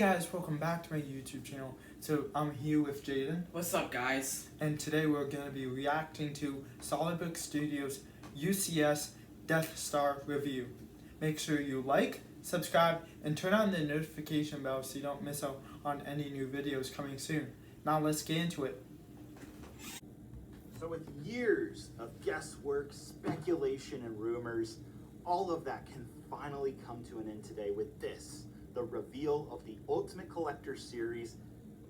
guys, welcome back to my YouTube channel. So I'm here with Jaden. What's up, guys? And today we're going to be reacting to SolidBook Studios' UCS Death Star review. Make sure you like, subscribe, and turn on the notification bell so you don't miss out on any new videos coming soon. Now let's get into it. So with years of guesswork, speculation, and rumors, all of that can finally come to an end today with this, the reveal of the Ultimate Collector Series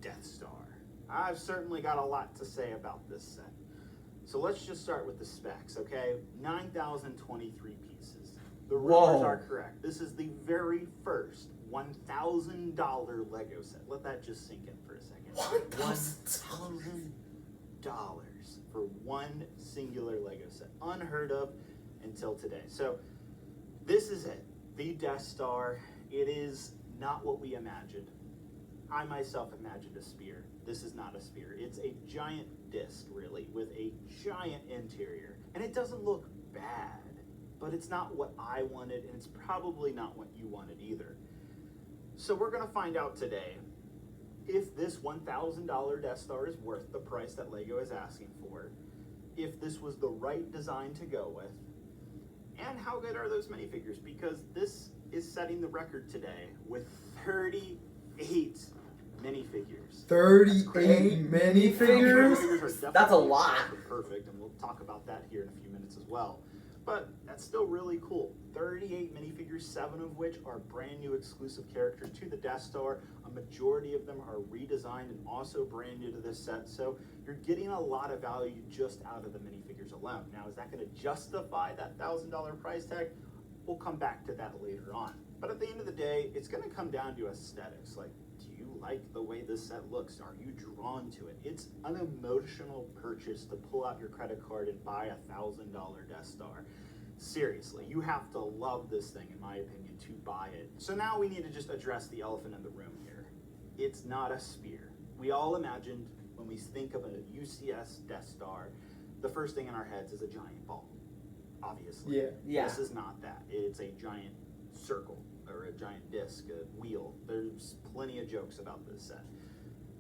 Death Star. I've certainly got a lot to say about this set. So let's just start with the specs, okay? 9,023 pieces. The rumors are correct. This is the very first $1,000 Lego set. Let that just sink in for a second. $1,000 for one singular Lego set. Unheard of until today. So this is it, the Death Star. It is not what we imagined. I myself imagined a spear. This is not a spear. It's a giant disc, really, with a giant interior. And it doesn't look bad, but it's not what I wanted, and it's probably not what you wanted either. So we're gonna find out today if this $1,000 Death Star is worth the price that Lego is asking for, if this was the right design to go with, and how good are those minifigures, because this is setting the record today with 38 minifigures. 38 minifigures? That's a lot. Perfect, and we'll talk about that here in a few minutes as well. But that's still really cool. 38 minifigures, 7 of which are brand new exclusive characters to the Death Star. A majority of them are redesigned and also brand new to this set. So you're getting a lot of value just out of the minifigures alone. Now, is that going to justify that $1,000 price tag? We'll come back to that later on. But at the end of the day, it's going to come down to aesthetics. Like, do you like the way this set looks? Are you drawn to it? It's an emotional purchase to pull out your credit card and buy a $1,000 Death Star. Seriously, you have to love this thing, in my opinion, to buy it. So now we need to just address the elephant in the room here. It's not a spear. We all imagined, when we think of a UCS Death Star, the first thing in our heads is a giant ball. Obviously. Yeah. This is not that. It's a giant circle or a giant disc, a wheel. There's plenty of jokes about this set.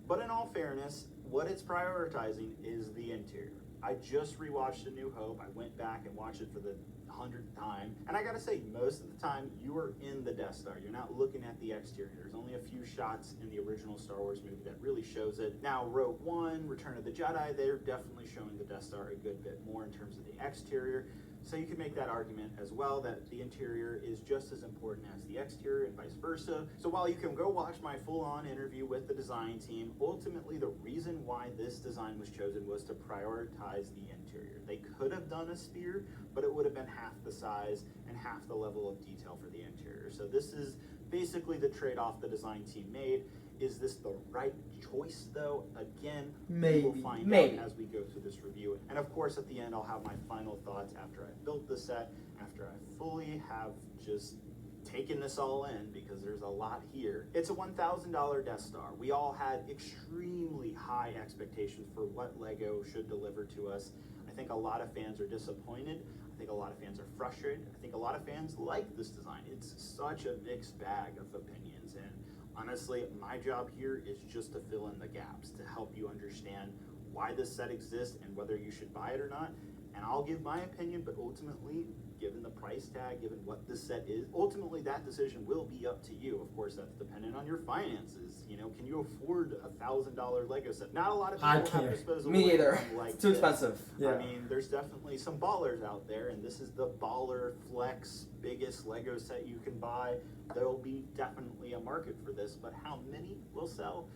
But in all fairness, what it's prioritizing is the interior. I just rewatched A New Hope. I went back and watched it for the 100th time. And I gotta say, most of the time, you are in the Death Star. You're not looking at the exterior. There's only a few shots in the original Star Wars movie that really shows it. Now, Rogue One, Return of the Jedi, they're definitely showing the Death Star a good bit more in terms of the exterior. So you can make that argument as well, that the interior is just as important as the exterior and vice versa. So while you can go watch my full-on interview with the design team, ultimately the reason why this design was chosen was to prioritize the interior. They could have done a spear, but it would have been half the size and half the level of detail for the interior. So this is basically the trade-off the design team made. Is this the right choice, though? Again, we'll find out as we go through this review. And of course, at the end, I'll have my final thoughts after I've built the set, after I fully have just taken this all in, because there's a lot here. It's a $1,000 Death Star. We all had extremely high expectations for what Lego should deliver to us. I think a lot of fans are disappointed. I think a lot of fans are frustrated. I think a lot of fans like this design. It's such a mixed bag of opinions, and honestly, my job here is just to fill in the gaps, to help you understand why this set exists and whether you should buy it or not. And I'll give my opinion, but ultimately, given the price tag, given what this set is, ultimately that decision will be up to you. Of course, that's dependent on your finances. You know, can you afford a $1,000 Lego set? Not a lot of people have disposable Me either. income like it's too expensive. I mean, there's definitely some ballers out there, and this is the baller flex biggest Lego set you can buy. There'll be definitely a market for this, but how many will sell?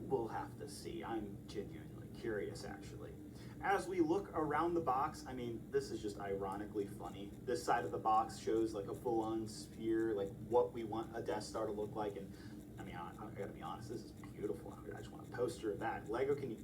We'll have to see. I'm genuinely curious, actually. As we look around the box, I mean, this is just ironically funny. This side of the box shows like a full-on sphere, like what we want a Death Star to look like. And I mean, I gotta be honest, this is beautiful. I just want a poster of that. Lego, can you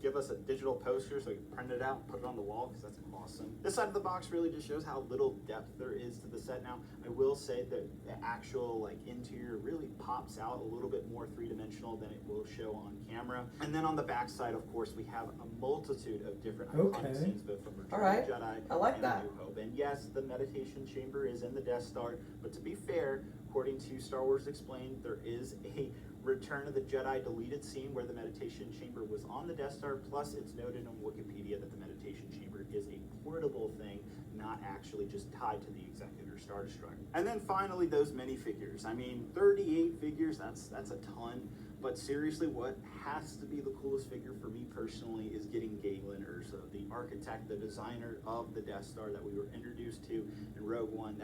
give us a digital poster so we can print it out and put it on the wall? Because that's awesome. This side of the box really just shows how little depth there is to the set. Now, I will say that the actual like interior really pops out a little bit more three-dimensional than it will show on camera. And then on the back side, of course, we have a multitude of different iconic scenes, both from Return of the Jedi and A New Hope. And yes, the meditation chamber is in the Death Star, but to be fair, according to Star Wars Explained, there is a Return of the Jedi deleted scene where the meditation chamber was on the Death Star, plus it's noted on Wikipedia that the meditation chamber is a portable thing, not actually just tied to the Executor Star Destroyer. And then finally, those minifigures. I mean, 38 figures, that's a ton. But seriously, what has to be the coolest figure for me personally is getting Galen Erso, the architect, the designer of the Death Star that we were introduced to in Rogue One.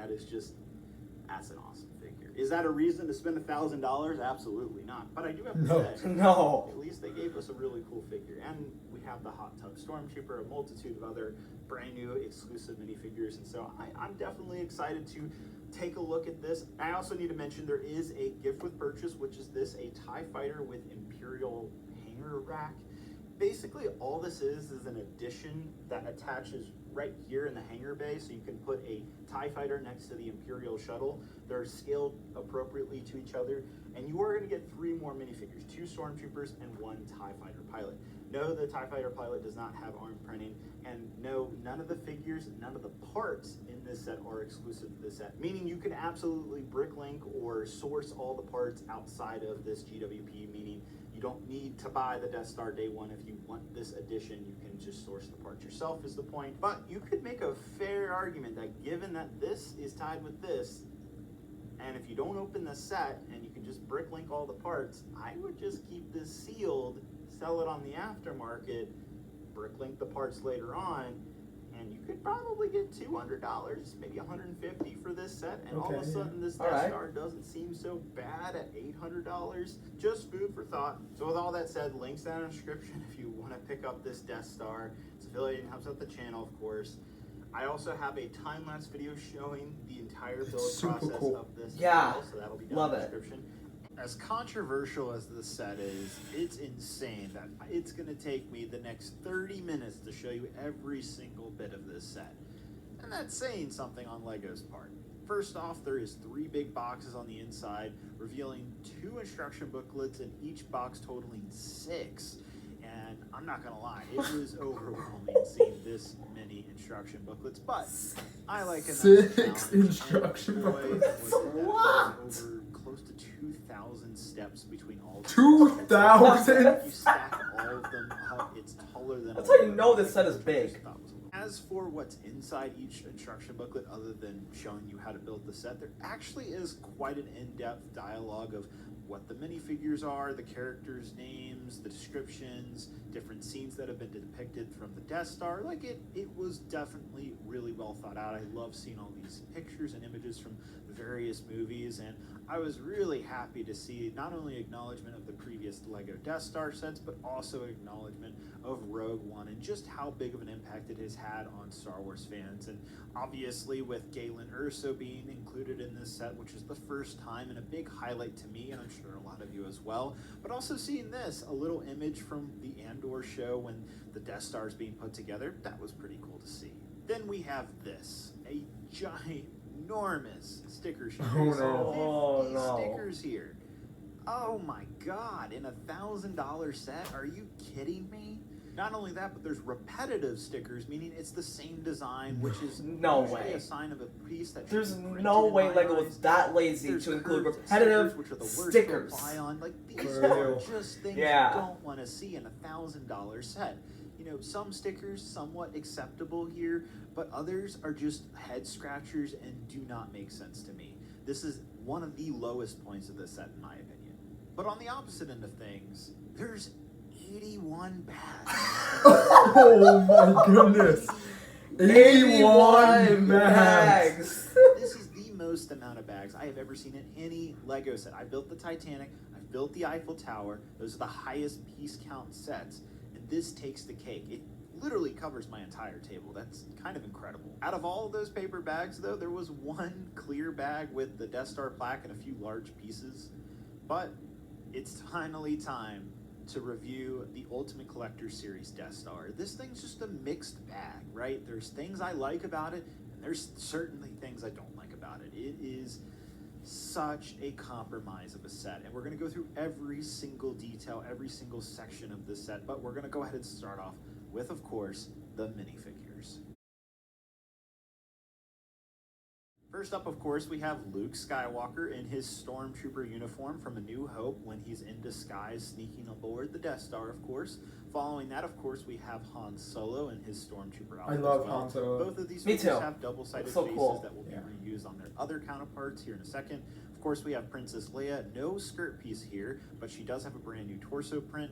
That's an awesome figure. Is that a reason to spend $1,000? Absolutely not. But I do have to say, No. at least they gave us a really cool figure. And we have the Hot Tub Stormtrooper, a multitude of other brand new exclusive minifigures. And so I'm definitely excited to take a look at this. I also need to mention there is a gift with purchase, which is a TIE Fighter with Imperial hanger rack. Basically, all this is an addition that attaches right here in the hangar bay, so you can put a TIE Fighter next to the Imperial shuttle. They're scaled appropriately to each other, and you are going to get 3 more minifigures, 2 Stormtroopers and 1 TIE Fighter pilot. No, the TIE Fighter pilot does not have arm printing, and no, none of the figures, none of the parts in this set are exclusive to this set, meaning you can absolutely bricklink or source all the parts outside of this GWP, meaning you don't need to buy the Death Star day one. If you want this edition, you can just source the parts yourself is the point. But you could make a fair argument that given that this is tied with this, and if you don't open the set and you can just bricklink all the parts, I would just keep this sealed, sell it on the aftermarket, bricklink the parts later on, and you could probably get $200, maybe $150 for this set, and all of a sudden this Death Star doesn't seem so bad at $800. Just food for thought. So with all that said, links down in the description if you want to pick up this Death Star. It's affiliated and helps out the channel, of course. I also have a time-lapse video showing the entire build process of this as well, so that'll be down in the description. As controversial as this set is, it's insane that it's going to take me the next 30 minutes to show you every single bit of this set. And that's saying something on LEGO's part. First off, there is 3 big boxes on the inside, revealing 2 instruction booklets, and each box totaling 6. And I'm not gonna lie, it was overwhelming seeing this many instruction booklets, but I like a 6 instruction booklets. What? Over close to 2,000 steps between all of them. 2,000? You stack all of them up, it's taller than That's how you know this set is big. As for what's inside each instruction booklet, other than showing you how to build the set, there actually is quite an in-depth dialogue of what the minifigures are, the characters' names, the descriptions, different scenes that have been depicted from the Death Star. Like, it was definitely really well thought out. I love seeing all these pictures and images from the various movies, and I was really happy to see not only acknowledgement of the previous LEGO Death Star sets, but also acknowledgement of Rogue One and just how big of an impact it has had on Star Wars fans. And obviously with Galen Erso being included in this set, which is the first time and a big highlight to me, and I'm sure a lot of you as well, but also seeing this, a little image from the Andor show when the Death Star is being put together, that was pretty cool to see. Then we have this, a ginormous sticker sheet. Oh no. Stickers here. Oh my god, in $1,000 set? Are you kidding me? Not only that, but there's repetitive stickers, meaning it's the same design, which is No usually way. a sign of a piece that There's should be no printed way in my LEGO eyes. was that lazy There's to include curved repetitive stickers, which are the worst stickers. to apply on. Like, these For are real. just things Yeah. you don't want to see in $1,000 set. You know, some stickers somewhat acceptable here, but others are just head scratchers and do not make sense to me. This is one of the lowest points of this set, in my opinion. But on the opposite end of things, there's 81 bags. Oh my goodness. 81 bags. bags. This is the most amount of bags I have ever seen in any LEGO set. I built the Titanic, I've built the Eiffel Tower. Those are the highest piece count sets, and this takes the cake. It literally covers my entire table. That's kind of incredible. Out of all of those paper bags, though, there was one clear bag with the Death Star plaque and a few large pieces. But it's finally time to review the Ultimate Collector Series Death Star. This thing's just a mixed bag, right? There's things I like about it, and there's certainly things I don't like about it. It is such a compromise of a set, and we're going to go through every single detail, every single section of this set, but we're going to go ahead and start off with, of course, the minifigures. First up, of course, we have Luke Skywalker in his Stormtrooper uniform from A New Hope when he's in disguise sneaking aboard the Death Star, of course. Following that, of course, we have Han Solo in his Stormtrooper outfit. I love as well. Han Solo. Both of these Me figures too. have double-sided So faces cool. that will be reused on their other counterparts here in a second. Of course, we have Princess Leia. No skirt piece here, but she does have a brand new torso print.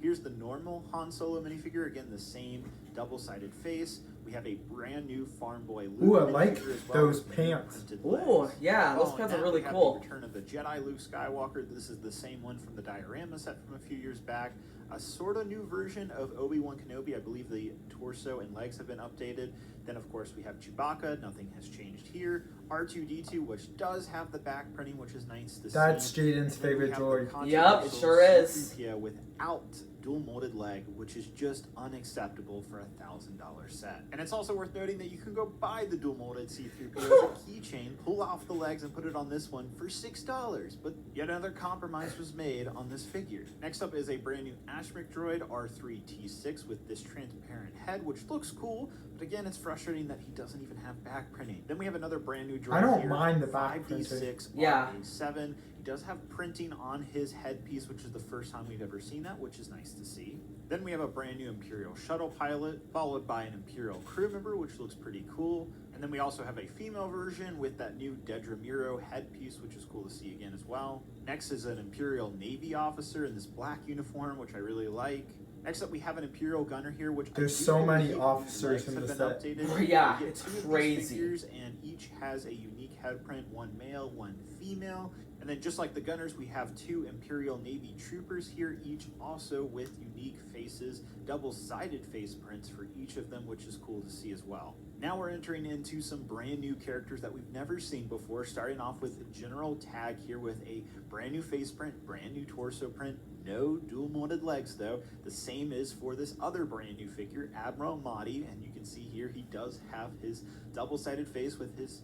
Here's the normal Han Solo minifigure. Again, the same double-sided face. We have a brand new Farm Boy Luke. Ooh, I like minifigure as well those with new pants. printed Ooh, legs. yeah, those Following pants are that, really we have cool. The Return of the Jedi Luke Skywalker. This is the same one from the diorama set from a few years back. A sort of new version of Obi-Wan Kenobi. I believe the torso and legs have been updated. Then, of course, we have Chewbacca. Nothing has changed here. R2-D2, which does have the back printing, which is nice to see. That's Jaden's And then we favorite have the droid. Yup, it controversial sure is. C-3PO without dual molded leg, which is just unacceptable for a $1,000 set. And it's also worth noting that you can go buy the dual molded C-3PO as a keychain, pull off the legs, and put it on this one for $6. But yet another compromise was made on this figure. Next up is a brand new Ashmik droid R3-T6 with this transparent head, which looks cool. But again, it's frustrating that he doesn't even have back printing. Then we have another brand new droid I don't here, mind the back 5D6 Yeah. RA7. He does have printing on his headpiece, which is the first time we've ever seen that, which is nice to see. Then we have a brand new Imperial shuttle pilot, followed by an Imperial crew member, which looks pretty cool. And then we also have a female version with that new Dedra Miro headpiece, which is cool to see again as well. Next is an Imperial Navy officer in this black uniform, which I really like. Next up, we have an Imperial gunner here, which There's I do so many believe officers legs in have the been set. updated. Yeah, We get it's two of these crazy. figures, and each has a unique head print, one male, one female. And then just like the gunners, we have two Imperial Navy troopers here, each also with unique faces, double-sided face prints for each of them, which is cool to see as well. Now we're entering into some brand new characters that we've never seen before, starting off with General Tag here with a brand new face print, brand new torso print, no dual molded legs though. The same is for this other brand new figure, Admiral Mahdi, and you can see here he does have his double-sided face with his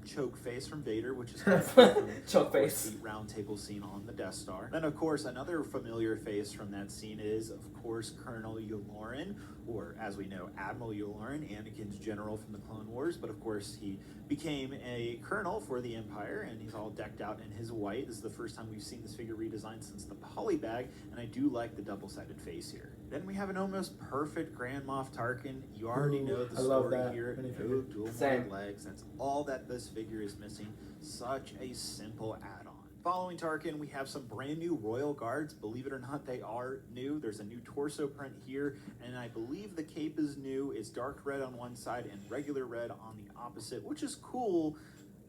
choke face from Vader, which is kind of cool from, Choke of course, face. the round table scene on the Death Star. Then, of course, another familiar face from that scene is, of course, Colonel Yularen, or as we know, Admiral Yularen, Anakin's general from the Clone Wars. But of course, he became a colonel for the Empire, and he's all decked out in his white. This is the first time we've seen this figure redesigned since the Polybag, and I do like the double-sided face here. Then we have an almost perfect Grand Moff Tarkin. You already know the I love story that here. minifigure. No dual Same. molded legs. That's all that this figure is missing. Such a simple add-on. Following Tarkin, we have some brand new Royal Guards. Believe it or not, they are new. There's a new torso print here, and I believe the cape is new. It's dark red on one side and regular red on the opposite, which is cool,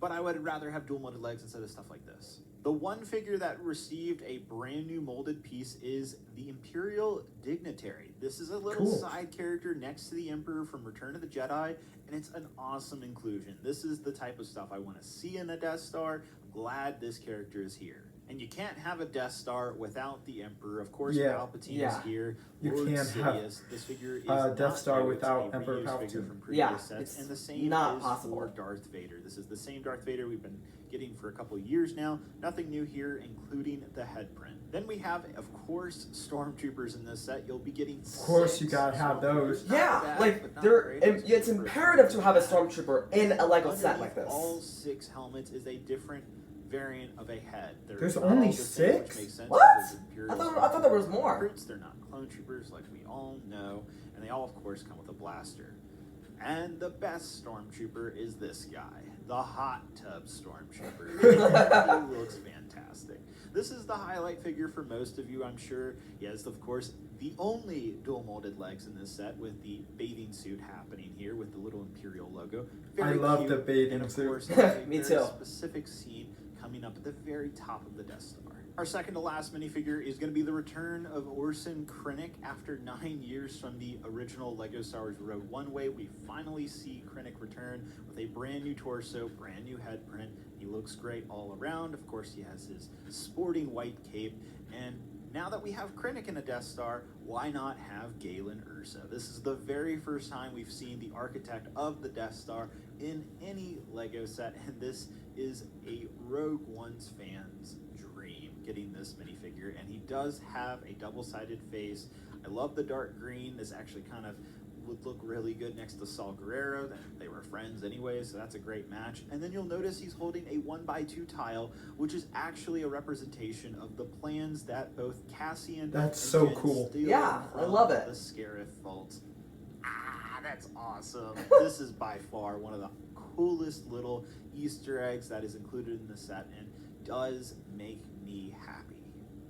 but I would rather have dual molded legs instead of stuff like this. The one figure that received a brand new molded piece is the Imperial Dignitary. This is a little Cool. side character next to the Emperor from Return of the Jedi, and it's an awesome inclusion. This is the type of stuff I want to see in a Death Star. I'm glad this character is here. And you can't have a Death Star without the Emperor. Of course, Yeah. Palpatine Yeah. is here. You Lord can't have Sidious. This figure is Death not Star new. It's without a Emperor reused figure Palpatine. from previous Yeah, sets, it's and the same not is possible. for Darth Vader. This is the same Darth Vader we've been getting for a couple years now. Nothing new here, including the head print. Then we have, of course, Stormtroopers in this set. You'll be getting Of course, 6 you gotta have those. Stormtroopers. Not Yeah, bad, like but not they're great. it's imperative to have a stormtrooper in a Lego set like Underneath this. all 6 helmets is a different variant of a head. They're There's not only all the same, which 6? makes sense What? because Imperial I thought there was more. recruits. They're not clone troopers like we all know, and they all, of course, come with a blaster. And the best stormtrooper is this guy, the hot tub stormtrooper. He looks fantastic. This is the highlight figure for most of you, I'm sure. He has, of course, the only dual molded legs in this set, with the bathing suit happening here with the little Imperial logo. I love cute. the bathing and of suit. course, there's a Me very too. specific scene coming up at the very top of the Death Star. Our second to last minifigure is going to be the return of Orson Krennic. After 9 years from the original LEGO Star Wars Road One Way, we finally see Krennic return with a brand new torso, brand new head print. He looks great all around. Of course, he has his sporting white cape. And now that we have Krennic in a Death Star, why not have Galen Erso? This is the very first time we've seen the architect of the Death Star in any LEGO set, and this is a Rogue One's fans' dream, getting this minifigure. And he does have a double-sided face. I love the dark green. This actually kind of would look really good next to Saul Guerrero. They were friends anyway, so that's a great match. And then you'll notice he's holding a 1x2 tile, which is actually a representation of the plans that both Cassian That's and so Jin cool. steal Yeah, I from love it. The Scarif Vault. That's awesome. This is by far one of the coolest little Easter eggs that is included in the set and does make me happy.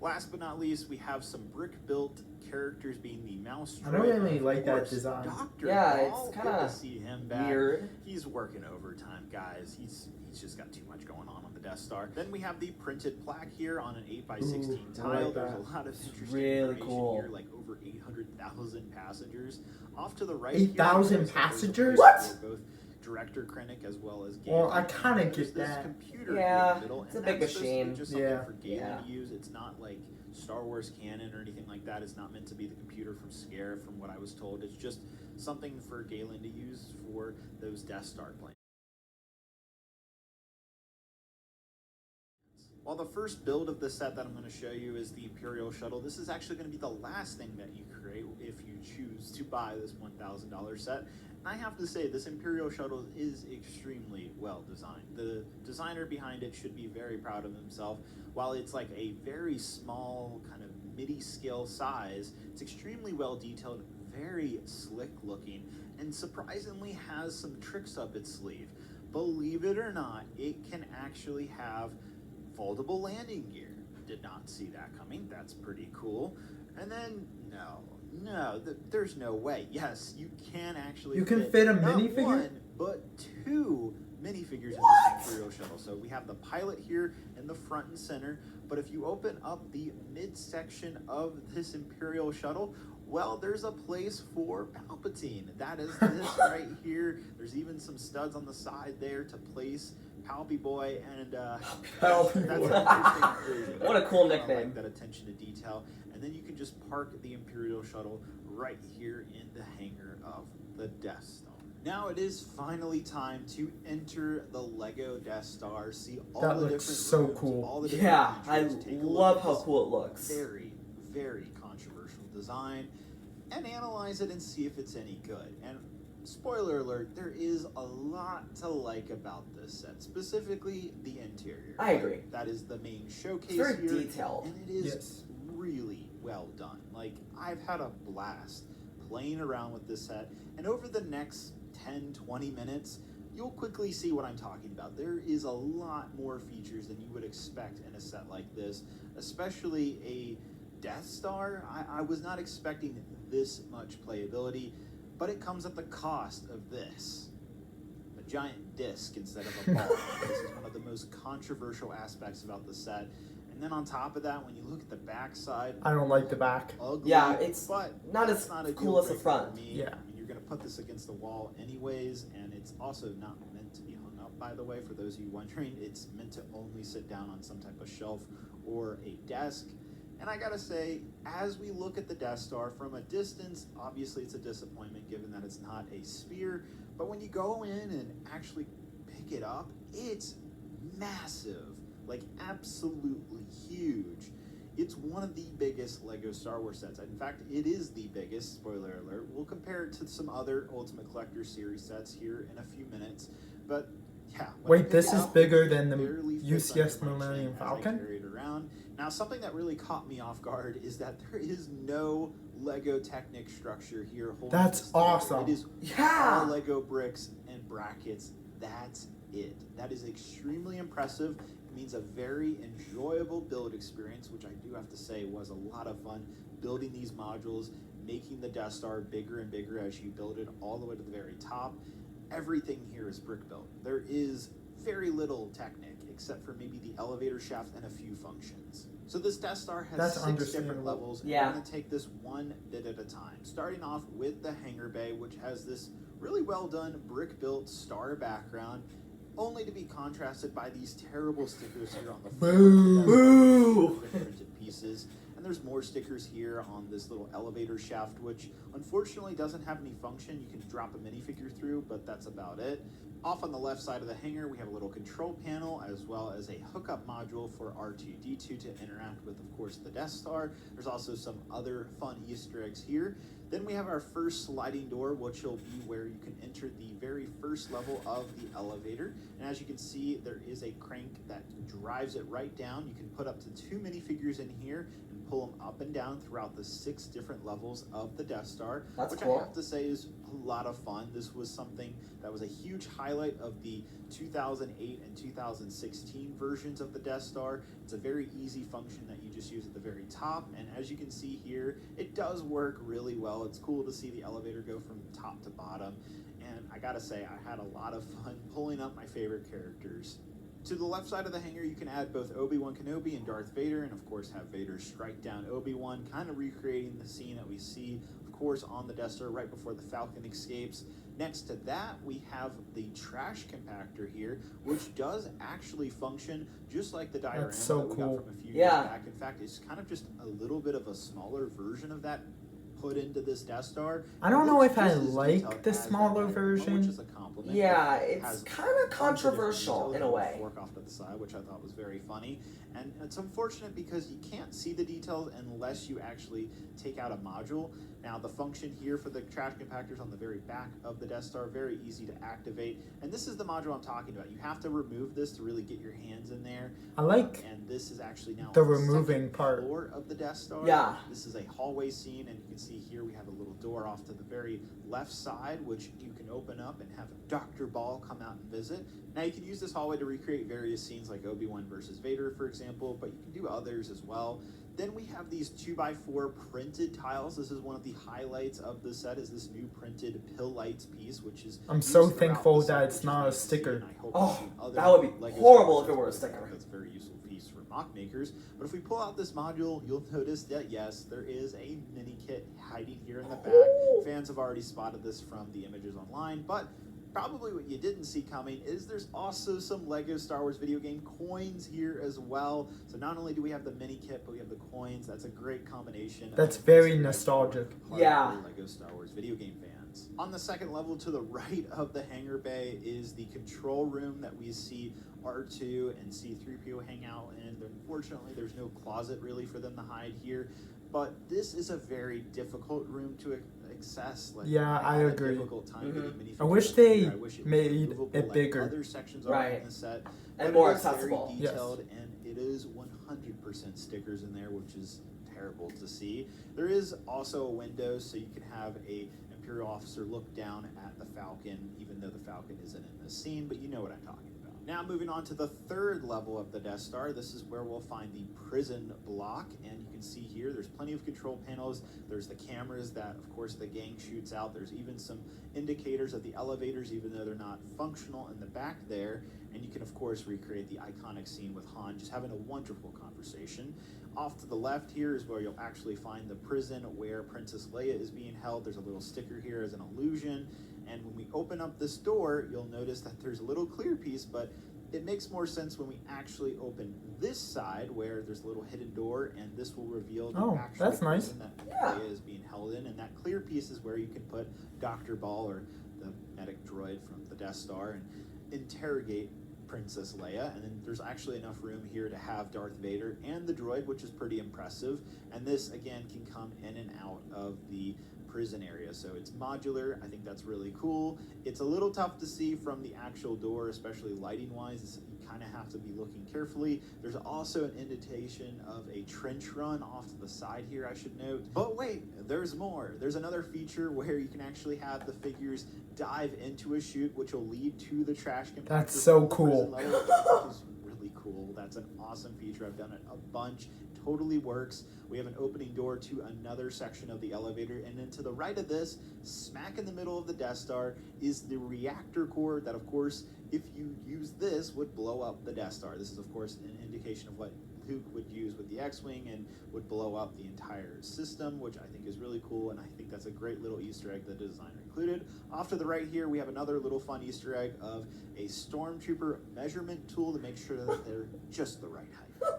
Last but not least, we have some brick-built characters being the mouse. I don't really like that design. Dr. Yeah, Ball, it's good kinda to see him back. weird. He's working overtime, guys. He's just got too much going on the Death Star. Then we have the printed plaque here on an 8x16 Ooh, I tile. like There's that. a lot of interesting really information cool. here, like over 800,000 passengers. Off to the right, 8,000 here, there's a passengers? place What? for both Director Krennic as well as Galen. Well, I kinda There's get this that. computer Yeah, here in the middle, it's a and big that's supposed to be machine. just something Yeah. for Galen Yeah. to use. It's not like Star Wars canon or anything like that. It's not meant to be the computer from Scarif, from what I was told. It's just something for Galen to use for those Death Star plans. While the first build of the set that I'm going to show you is the Imperial Shuttle, this is actually going to be the last thing that you create if you choose to buy this $1,000 set. And I have to say, this Imperial Shuttle is extremely well designed. The designer behind it should be very proud of himself. While it's like a very small, kind of midi-scale size, it's extremely well detailed, very slick looking, and surprisingly has some tricks up its sleeve. Believe it or not, it can actually have foldable landing gear. Did not see that coming. That's pretty cool. And then, there's no way. Yes, you can actually You can fit a not minifigure? one, but two minifigures in this Imperial Shuttle. So we have the pilot here in the front and center, but if you open up the midsection of this Imperial Shuttle, well, there's a place for Palpatine. That is this right here. There's even some studs on the side there to place Palpy Boy, and Palpy that's Boy. an interesting inclusion. What a cool I nickname. like that attention to detail. And then you can just park the Imperial Shuttle right here in the hangar of the Death Star. Now it is finally time to enter the Lego Death Star, see all That the looks different so rooms, cool. all the different Yeah, I features, take a look love at how this cool it looks. very, very controversial design, and analyze it and see if it's any good. And spoiler alert, there is a lot to like about this set, specifically the interior. I agree. That is the main showcase It's very here, detailed. and it is Yes. really well done. Like, I've had a blast playing around with this set, and over the next 10-20 minutes, you'll quickly see what I'm talking about. There is a lot more features than you would expect in a set like this, especially a Death Star. I was not expecting this much playability, but it comes at the cost of this. A giant disc instead of a ball. This is one of the most controversial aspects about the set. And then on top of that, when you look at the back side, I don't like the back. ugly, Yeah, it's but not that's as not a cool deal as the breaker front. for me. Yeah. I mean, you're going to put this against the wall anyways, and it's also not meant to be hung up, by the way, for those of you wondering. It's meant to only sit down on some type of shelf or a desk. And I gotta say, as we look at the Death Star from a distance, obviously it's a disappointment given that it's not a sphere, but when you go in and actually pick it up, it's massive, like absolutely huge. It's one of the biggest Lego Star Wars sets. In fact, it is the biggest, spoiler alert. We'll compare it to some other Ultimate Collector Series sets here in a few minutes, but yeah. when I Wait, pick this it is up, bigger it than the barely fits UCS under my Millennium chin as I Falcon? carry it around. Now, something that really caught me off guard is that there is no Lego Technic structure here holding That's this together. awesome. It is Yeah. all Lego bricks and brackets. That's it. That is extremely impressive. It means a very enjoyable build experience, which I do have to say was a lot of fun building these modules, making the Death Star bigger and bigger as you build it all the way to the very top. Everything here is brick built. There is very little Technic, except for maybe the elevator shaft and a few functions. So this Death Star has That's 6 different understandable. levels, and Yeah. we're going to take this one bit at a time. Starting off with the hangar bay, which has this really well done brick built star background, only to be contrasted by these terrible stickers here on the front. Boo. Boo. Printed pieces. And there's more stickers here on this little elevator shaft, which unfortunately doesn't have any function. You can drop a minifigure through, but that's about it. Off on the left side of the hangar, we have a little control panel as well as a hookup module for R2-D2 to interact with, of course, the Death Star. There's also some other fun Easter eggs here. Then we have our first sliding door, which will be where you can enter the very first level of the elevator. And as you can see, there is a crank that drives it right down. You can put up to 2 minifigures in here and pull them up and down throughout the 6 different levels of the Death Star. That's which cool. I have to say is a lot of fun. This was something that was a huge highlight of the 2008 and 2016 versions of the Death Star. It's a very easy function that you just use at the very top, and as you can see here, it does work really well. It's cool to see the elevator go from top to bottom, and I gotta say, I had a lot of fun pulling up my favorite characters. To the left side of the hangar, you can add both Obi-Wan Kenobi and Darth Vader, and of course have Vader strike down Obi-Wan, kind of recreating the scene that we see, of course, on the Death Star right before the Falcon escapes. Next to that, we have the trash compactor here, which does actually function just like the diorama so that we cool. got from a few Yeah. years back. In fact, it's kind of just a little bit of a smaller version of that put into this Death Star. I don't know Looks if I just as like detailed the as that smaller diorama, version. which is a compliment. Yeah, It it's has kind of bunch of different controversial details, in a little way. fork off to the side, which I thought was very funny. And it's unfortunate because you can't see the details unless you actually take out a module. Now, the function here for the trash compactors on the very back of the Death Star, very easy to activate. And this is the module I'm talking about. You have to remove this to really get your hands in there. I like And this is actually now the on removing second part. floor of the Death Star. Yeah. This is a hallway scene, and you can see here we have a little door off to the very left side, which you can open up and have Dr. Ball come out and visit. Now, you can use this hallway to recreate various scenes like Obi-Wan versus Vader, for example, but you can do others as well. Then we have these 2x4 printed tiles. This is one of the highlights of the set, is this new printed pill lights piece, which is I'm so used throughout thankful the set, that it's which is not a nice to see, sticker. and I hope Oh, to see other that would be Lego horrible Star if it were a Wars sticker. That's a very useful piece for mock makers. But if we pull out this module, you'll notice that yes, there is a mini kit hiding here in the back. Ooh. Fans have already spotted this from the images online, but probably what you didn't see coming is there's also some Lego Star Wars video game coins here as well. So not only do we have the mini kit, but we have the coins. That's a great combination. That's of very Easter eggs nostalgic. for Yeah. hardcore Lego Star Wars video game fans. On the second level to the right of the hangar bay is the control room that we see R2 and C-3PO hang out in. Unfortunately, there's no closet really for them to hide here. But this is a very difficult room to access. Like, Yeah, I had a agree. difficult time getting minifigures I wish up they here. I wish it was made movable it like bigger. Other sections are Right. in the set, And but more it is accessible. Very Yes. detailed, and it is 100% stickers in there, which is terrible to see. There is also a window, so you can have a Imperial officer look down at the Falcon, even though the Falcon isn't in this scene, but you know what I'm talking about. Now moving on to the third level of the Death Star, this is where we'll find the prison block, and you can see here there's plenty of control panels. There's the cameras that, of course, the gang shoots out. There's even some indicators of the elevators, even though they're not functional in the back there. And you can, of course, recreate the iconic scene with Han just having a wonderful conversation. Off to the left here is where you'll actually find the prison where Princess Leia is being held. There's a little sticker here as an illusion. And when we open up this door, you'll notice that there's a little clear piece, but it makes more sense when we actually open this side where there's a little hidden door, and this will reveal the Oh, actual that's nice. prison that Yeah. Leia is being held in. And that clear piece is where you can put Dr. Ball, or the medic droid from the Death Star, and interrogate Princess Leia. And then there's actually enough room here to have Darth Vader and the droid, which is pretty impressive. And this, again, can come in and out of the prison area, so it's modular. I think that's really cool. It's a little tough to see from the actual door, especially lighting wise. You kind of have to be looking carefully. There's also an indentation of a trench run off to the side here, I should note. But wait, there's more. There's another feature where you can actually have the figures dive into a chute, which will lead to the trash compactor. That's so from the prison cool. level, which is really cool. That's an awesome feature. I've done it a bunch. Totally works. We have an opening door to another section of the elevator, and then to the right of this, smack in the middle of the Death Star, is the reactor core that, of course, if you use this, would blow up the Death Star. This is, of course, an indication of what Luke would use with the X-Wing and would blow up the entire system, which I think is really cool, and I think that's a great little Easter egg that the designer included. Off to the right here, we have another little fun Easter egg of a Stormtrooper measurement tool to make sure that they're just the right height.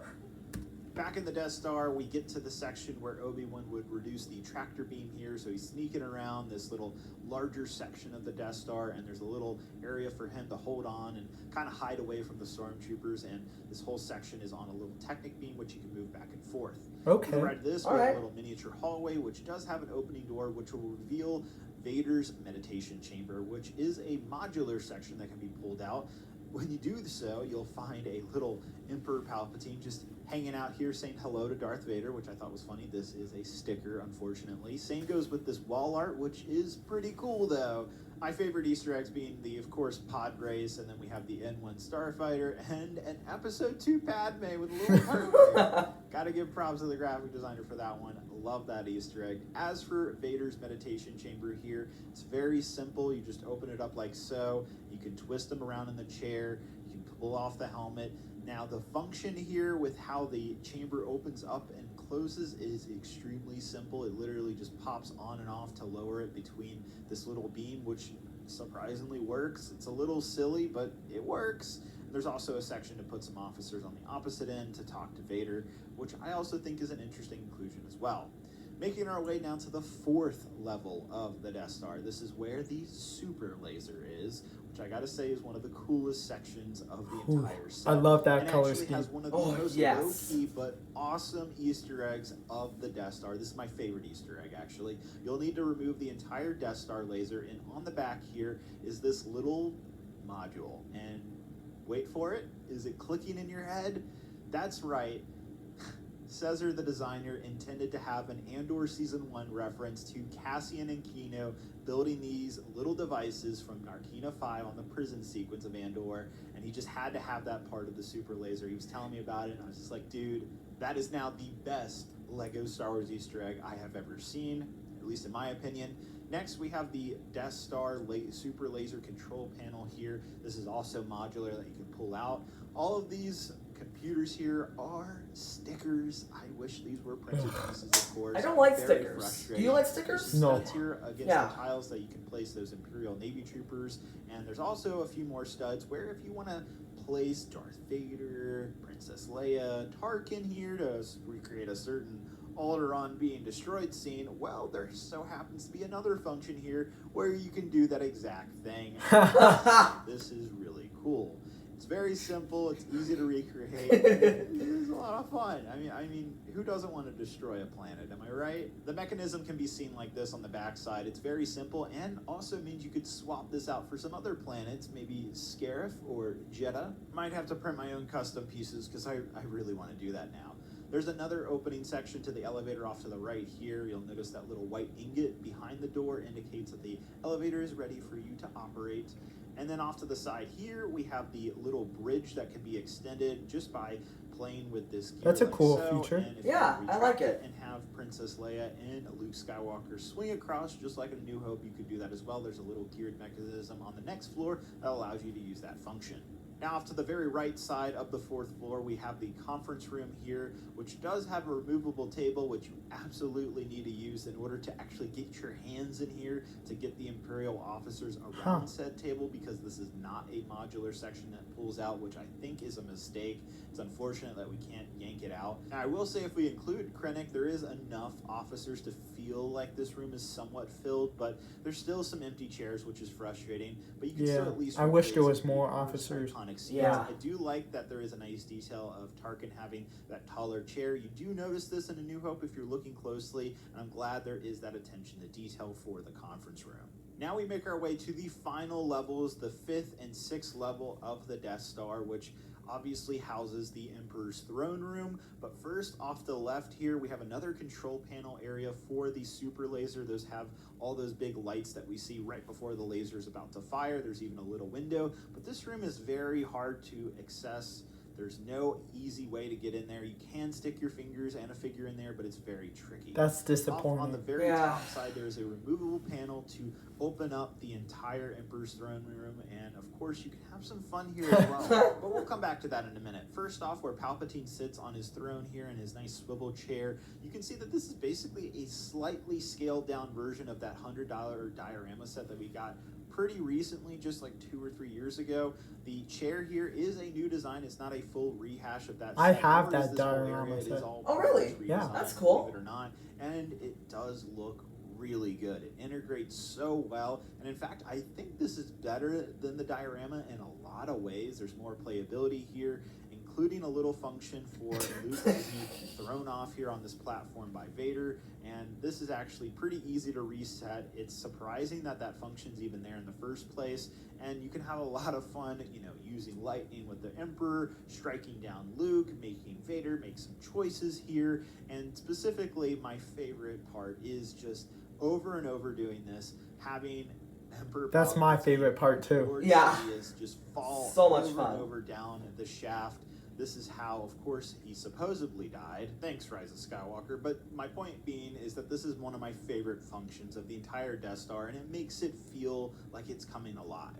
back in the Death Star, we get to the section where Obi-Wan would reduce the tractor beam here, so he's sneaking around this little larger section of the Death Star, and there's a little area for him to hold on and kind of hide away from the stormtroopers, and this whole section is on a little Technic beam, which you can move back and forth. Okay. To the right of this, we have a little miniature hallway, which does have an opening door, which will reveal Vader's meditation chamber, which is a modular section that can be pulled out. When you do so, you'll find a little Emperor Palpatine just hanging out here saying hello to Darth Vader, which I thought was funny. This is a sticker, unfortunately. Same goes with this wall art, which is pretty cool, though. My favorite Easter eggs being the, of course, pod race, and then we have the N1 Starfighter, and an Episode 2 Padme with a little heart there. Gotta give props to the graphic designer for that one. Love that Easter egg. As for Vader's meditation chamber here, it's very simple. You just open it up like so. You can twist him around in the chair. You can pull off the helmet. Now, the function here with how the chamber opens up and closes is extremely simple. It literally just pops on and off to lower it between this little beam, which surprisingly works. It's a little silly, but it works. There's also a section to put some officers on the opposite end to talk to Vader, which I also think is an interesting inclusion as well. Making our way down to the 4th level of the Death Star. This is where the super laser is, which I gotta say is one of the coolest sections of the entire set. I love that and color actually scheme. has one of the most low-key but awesome Easter eggs of the Death Star. This is my favorite Easter egg, actually. You'll need to remove the entire Death Star laser, and on the back here is this little module. And wait for it. Is it clicking in your head? That's right. Caesar, the designer, intended to have an Andor Season 1 reference to Cassian and Kino building these little devices from Narkina 5 on the prison sequence of Andor, and he just had to have that part of the super laser. He was telling me about it, and I was just like, dude, that is now the best LEGO Star Wars Easter egg I have ever seen, at least in my opinion. Next, we have the Death Star super laser control panel here. This is also modular that you can pull out. All of these computers here are stickers. I wish these were printed pieces, of course. I don't like Very stickers. frustrating. Do you like stickers? No. Studs here against the tiles that you can place those Imperial Navy troopers, and there's also a few more studs where if you want to place Darth Vader, Princess Leia, Tarkin here to recreate a certain Alderaan being destroyed scene, well, there so happens to be another function here where you can do that exact thing. This is really cool. It's very simple. It's easy to recreate. It is a lot of fun. I mean, who doesn't want to destroy a planet? Am I right? The mechanism can be seen like this on the backside. It's very simple, and also means you could swap this out for some other planets, maybe Scarif or Jeddah. Might have to print my own custom pieces because I really want to do that now. There's another opening section to the elevator off to the right here. You'll notice that little white ingot behind the door indicates that the elevator is ready for you to operate. And then off to the side here, we have the little bridge that can be extended just by playing with this gear. That's a cool so. feature. And if Yeah, you I like it. And have Princess Leia and Luke Skywalker swing across just like a New Hope, you could do that as well. There's a little geared mechanism on the next floor that allows you to use that function. Now off to the very right side of the 4th floor, we have the conference room here, which does have a removable table, which you absolutely need to use in order to actually get your hands in here to get the Imperial officers around said table, because this is not a modular section that pulls out, which I think is a mistake. It's unfortunate that we can't yank it out. Now I will say if we include Krennic, there is enough officers to feel like this room is somewhat filled, but there's still some empty chairs, which is frustrating, but you can still at least I wish there was some more iconic officers. scenes. Yeah. I do like that there is a nice detail of Tarkin having that taller chair. You do notice this in A New Hope if you're looking closely, and I'm glad there is that attention to detail for the conference room. Now we make our way to the final levels, the 5th and 6th level of the Death Star, which obviously houses the Emperor's throne room. But first, off to the left here, we have another control panel area for the super laser. Those have all those big lights that we see right before the laser is about to fire. There's even a little window, but this room is very hard to access. There's no easy way to get in there. You can stick your fingers and a figure in there, but it's very tricky. That's disappointing. On the very top side, there is a removable panel to open up the entire Emperor's throne room, and of course, you can have some fun here as well. But we'll come back to that in a minute. First off, where Palpatine sits on his throne here in his nice swivel chair, you can see that this is basically a slightly scaled down version of that $100 diorama set that we got pretty recently, just like 2 or 3 years ago. The chair here is a new design. It's not a full rehash of that. I set, have nor is that this whole diorama area. It set. is all Oh, really? redesigned, Yeah. That's cool. Believe it or not, and it does look really good. It integrates so well, and in fact, I think this is better than the diorama in a lot of ways. There's more playability here, including a little function for Luke to be thrown off here on this platform by Vader, and this is actually pretty easy to reset. It's surprising that that function's even there in the first place, and you can have a lot of fun, using lightning with the Emperor, striking down Luke, making Vader make some choices here, and specifically my favorite part is just over and over doing this, having Emperor That's my Palpatine favorite part too. Lord Yeah. Sidious just fall So much over fun. and over down the shaft. This is how, of course, he supposedly died. Thanks, Rise of Skywalker. But my point being is that this is one of my favorite functions of the entire Death Star, and it makes it feel like it's coming alive.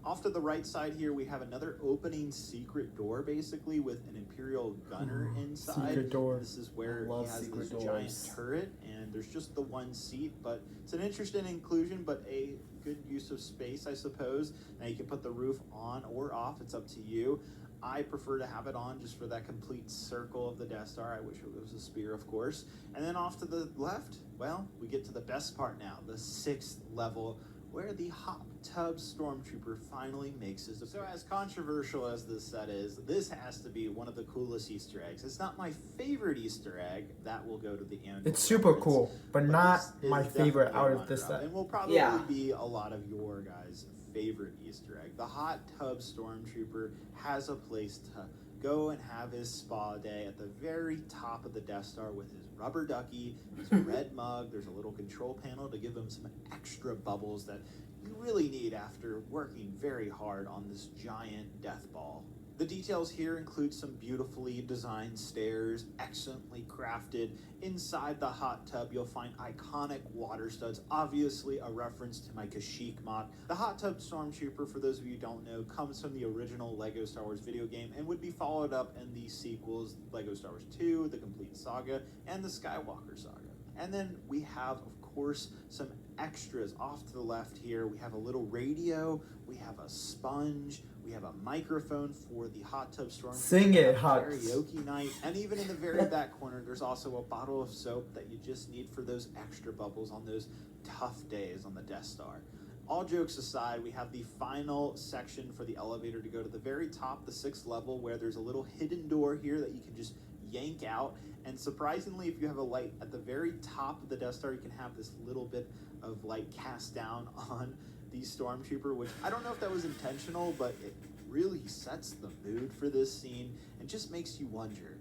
Off to the right side here, we have another opening secret door, basically, with an Imperial gunner inside. Secret door. This is where I love he has secret this doors. giant turret, and there's just the one seat, but it's an interesting inclusion, but a good use of space, I suppose. Now you can put the roof on or off, it's up to you. I prefer to have it on just for that complete circle of the Death Star. I wish it was a spear, of course. And then off to the left, well, we get to the best part now, the 6th level, where the hot tub stormtrooper finally makes his appearance. So as controversial as this set is, this has to be one of the coolest Easter eggs. It's not my favorite Easter egg. That will go to the end. It's super cool, but not this is my favorite definitely out a of this runner-up, set. and will probably Yeah. be a lot of your guys' favorite Easter egg. The hot tub stormtrooper has a place to go and have his spa day at the very top of the Death Star with his rubber ducky, his red mug. There's a little control panel to give him some extra bubbles that you really need after working very hard on this giant death ball. The details here include some beautifully designed stairs, excellently crafted. Inside the hot tub, you'll find iconic water studs, obviously a reference to my Kashyyyk mod. The hot tub stormtrooper, for those of you who don't know, comes from the original LEGO Star Wars video game and would be followed up in the sequels, LEGO Star Wars 2, The Complete Saga, and the Skywalker Saga. And then we have, of course, some extras off to the left here. We have a little radio, we have a sponge, we have a microphone for the hot tub storm. Sing it, Hux. Karaoke night. And even in the very back corner, there's also a bottle of soap that you just need for those extra bubbles on those tough days on the Death Star. All jokes aside, we have the final section for the elevator to go to the very top, the 6th level, where there's a little hidden door here that you can just yank out. And surprisingly, if you have a light at the very top of the Death Star, you can have this little bit of light cast down on the Stormtrooper, which I don't know if that was intentional, but it really sets the mood for this scene and just makes you wonder,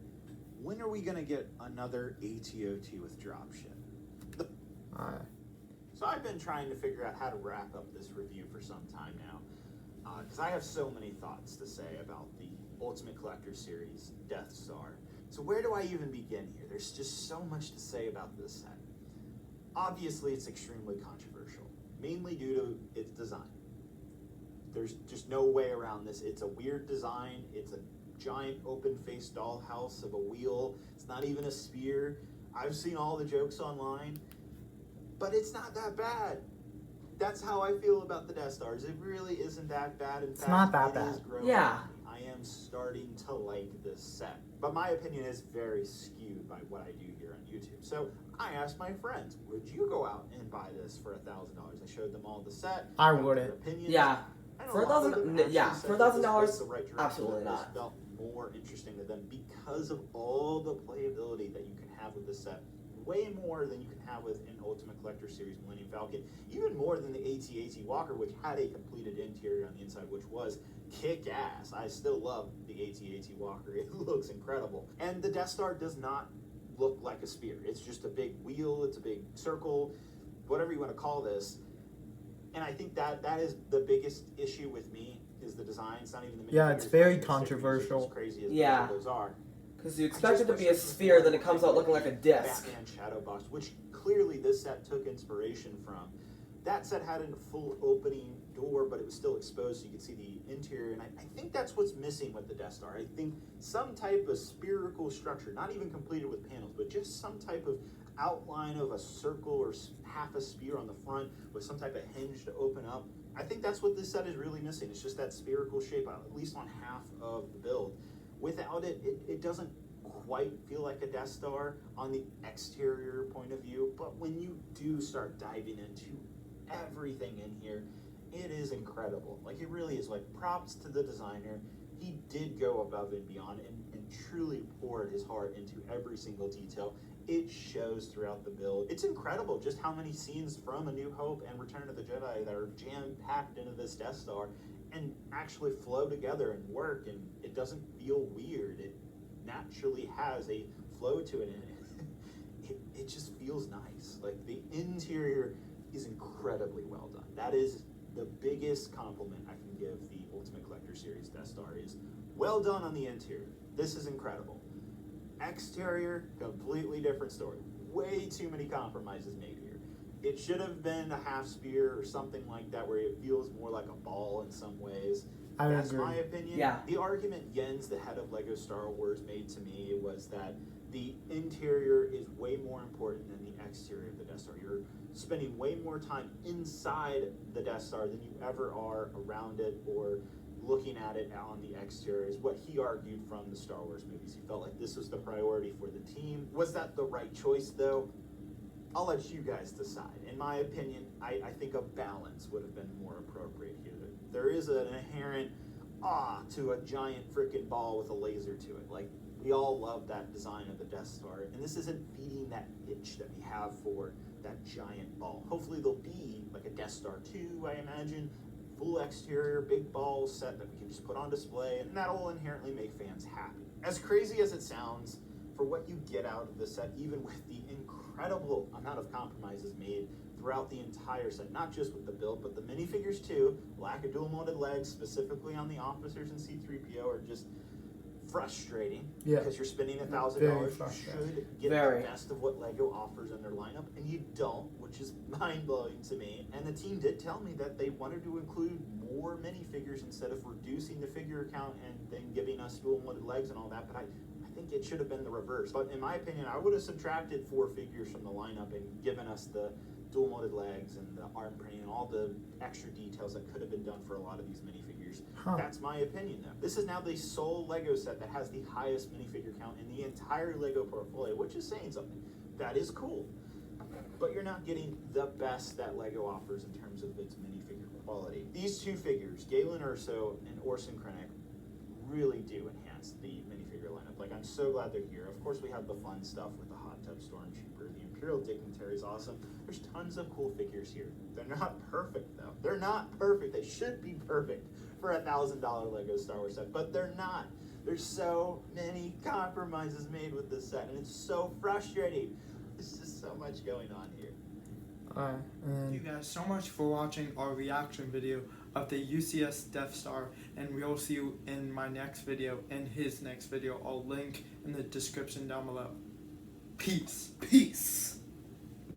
when are we going to get another AT-OT with dropship? Alright. So I've been trying to figure out how to wrap up this review for some time now, because I have so many thoughts to say about the Ultimate Collector Series Death Star. So where do I even begin here? There's just so much to say about this set. Obviously, it's extremely controversial, mainly due to its design. There's just no way around this. It's a weird design. It's a giant open-faced dollhouse of a wheel. It's not even a spear. I've seen all the jokes online, but it's not that bad. That's how I feel about the Death Stars. It really isn't that bad. In fact, not that it bad. is growing. Yeah. I am starting to like this set. But my opinion is very skewed by what I do here on YouTube. So I asked my friends, would you go out and buy this for $1,000? I showed them all the set. I got their wouldn't. opinions. Yeah. And For a lot of $1,000 them yeah, actually for said that this $1,000, was the right direction, absolutely that this not. felt more interesting to them because of all the playability that you can have with this set. Way more than you can have with an Ultimate Collector Series Millennium Falcon. Even more than the AT-AT Walker, which had a completed interior on the inside, which was kick-ass. I still love the AT-AT Walker. It looks incredible. And the Death Star does not look like a spear. It's just a big wheel, it's a big circle, whatever you want to call this. And I think that is the biggest issue with me, is the design. It's not even the minifigures. Yeah, it's very not even the stickers, controversial. as crazy as Yeah. both of those are. Because you expect it to be a sphere, then it comes out looking like a disc. Batman Shadow Box, which clearly this set took inspiration from. That set had a full opening door, but it was still exposed so you could see the interior, and I think that's what's missing with the Death Star. I think some type of spherical structure, not even completed with panels, but just some type of outline of a circle or half a spear on the front with some type of hinge to open up. I think that's what this set is really missing. It's just that spherical shape, at least on half of the build. Without it, it doesn't quite feel like a Death Star on the exterior point of view, but when you do start diving into everything in here, it is incredible. Like, it really is. Like, props to the designer. He did go above and beyond and truly poured his heart into every single detail. It shows throughout the build. It's incredible just how many scenes from A New Hope and Return of the Jedi that are jam-packed into this Death Star and actually flow together and work, and it doesn't feel weird. It naturally has a flow to it, and it just feels nice. Like, the interior is incredibly well done. That is the biggest compliment I can give the Ultimate Collector Series Death Star is well done on the interior. This is incredible. Exterior, completely different story. Way too many compromises made here. It should have been a half spear or something like that where it feels more like a ball in some ways. That's my opinion. Yeah. The argument Jens, the head of LEGO Star Wars, made to me was that the interior is way more important than the exterior of the Death Star. You're spending way more time inside the Death Star than you ever are around it or looking at it on the exterior, is what he argued from the Star Wars movies. He felt like this was the priority for the team. Was that the right choice, though? I'll let you guys decide. In my opinion, I think a balance would have been more appropriate here. There is an inherent awe to a giant freaking ball with a laser to it. Like, we all love that design of the Death Star, and this isn't feeding that itch that we have for that giant ball. Hopefully there'll be like a Death Star 2, I imagine, full exterior, big ball set that we can just put on display, and that'll inherently make fans happy. As crazy as it sounds, for what you get out of the set, even with the incredible amount of compromises made throughout the entire set, not just with the build, but the minifigures too, lack of dual molded legs, specifically on the officers and C-3PO, are just frustrating, because you're spending $1,000. You should get the best of what LEGO offers in their lineup, and you don't, which is mind-blowing to me. And the team did tell me that they wanted to include more minifigures instead of reducing the figure count and then giving us dual-molded legs and all that, but I think it should have been the reverse. But in my opinion, I would have subtracted 4 figures from the lineup and given us the dual-molded legs and the arm printing and all the extra details that could have been done for a lot of these minifigures. That's my opinion, though. This is now the sole LEGO set that has the highest minifigure count in the entire LEGO portfolio, which is saying something. That is cool. But you're not getting the best that LEGO offers in terms of its minifigure quality. These two figures, Galen Erso and Orson Krennic, really do enhance the minifigure lineup. Like, I'm so glad they're here. Of course, we have the fun stuff with the Hot Tub Stormtrooper. The Imperial Dignitary is awesome. There's tons of cool figures here. They're not perfect, though. They're not perfect. They should be perfect for a $1,000 LEGO Star Wars set, but they're not. There's so many compromises made with this set, and it's so frustrating. There's just so much going on here. Thank you guys so much for watching our reaction video of the UCS Death Star, and we'll see you in my next video and his next video. I'll link in the description down below. Peace. Peace.